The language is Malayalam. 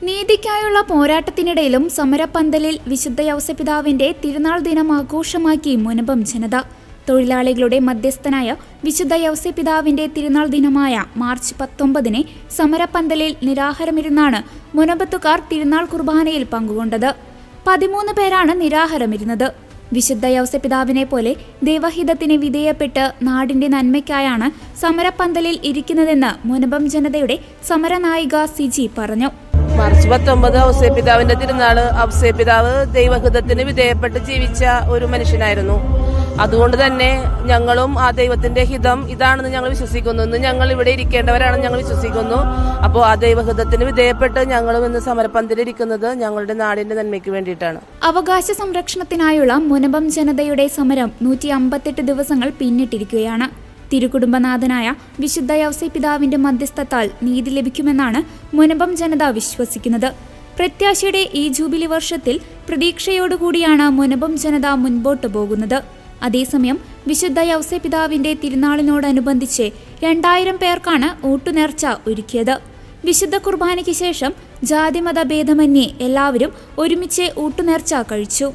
നീതിക്കായുള്ള പോരാട്ടത്തിനിടയിലും സമരപ്പന്തലിൽ വിശുദ്ധ യൗസപിതാവിന്റെ തിരുനാൾ ദിനം ആഘോഷമാക്കി മുനമ്പം ജനത. തൊഴിലാളികളുടെ മധ്യസ്ഥനായ വിശുദ്ധ യൗസപിതാവിന്റെ തിരുനാൾ ദിനമായ മാർച്ച് 19-ന് സമരപ്പന്തലിൽ നിരാഹാരമിരുന്നാണ് മുനമ്പത്തുകാർ തിരുനാൾ കുർബാനയിൽ പങ്കുകൊണ്ടത്. 13 പേരാണ് നിരാഹാരമിരുന്നത്. വിശുദ്ധ യൗസപിതാവിനെ പോലെ ദൈവഹിതത്തിന് വിധേയപ്പെട്ട് നാടിന്റെ നന്മയ്ക്കായാണ് സമരപ്പന്തലിൽ ഇരിക്കുന്നതെന്ന് മുനമ്പം ജനതയുടെ സമരനായിക സിജി പറഞ്ഞു. മാർച്ച് 19 ഔസേപിതാവിന്റെ തിരുനാള്. ഔസേപിതാവ് ദൈവഹിതത്തിന് വിധേയപ്പെട്ട് ജീവിച്ച ഒരു മനുഷ്യനായിരുന്നു. അതുകൊണ്ട് തന്നെ ഞങ്ങളും ആ ദൈവത്തിന്റെ ഹിതം ഇതാണെന്ന് ഞങ്ങൾ വിശ്വസിക്കുന്നു. ഇന്ന് ഞങ്ങൾ ഇവിടെ ഇരിക്കേണ്ടവരാണെന്ന് ഞങ്ങൾ വിശ്വസിക്കുന്നു. അപ്പോൾ ആ ദൈവഹിതത്തിന് വിധേയപ്പെട്ട് ഞങ്ങളും ഇന്ന് സമരപ്പന്തലിരിക്കുന്നത് ഞങ്ങളുടെ നാടിന്റെ നന്മയ്ക്ക് വേണ്ടിയിട്ടാണ്. അവകാശ സംരക്ഷണത്തിനായുള്ള മുനമ്പം ജനതയുടെ സമരം 158 ദിവസങ്ങൾ പിന്നിട്ടിരിക്കുകയാണ്. തിരുകുടുംബനാഥനായ വിശുദ്ധ യൗസപിതാവിന്റെ മധ്യസ്ഥത്താൽ നീതി ലഭിക്കുമെന്നാണ് മുനമ്പം ജനത വിശ്വസിക്കുന്നത്. പ്രത്യാശയുടെ ഈ ജൂബിലി വർഷത്തിൽ പ്രതീക്ഷയോടുകൂടിയാണ് മുനമ്പം ജനത മുൻപോട്ട് പോകുന്നത്. അതേസമയം വിശുദ്ധ യൗസപിതാവിന്റെ തിരുനാളിനോടനുബന്ധിച്ച് 2000 പേർക്കാണ് ഊട്ടുനേർച്ച ഒരുക്കിയത്. വിശുദ്ധ കുർബാനയ്ക്ക് ശേഷം ജാതിമത ഭേദമന്യേ എല്ലാവരും ഒരുമിച്ച് ഊട്ടുനേർച്ച കഴിച്ചു.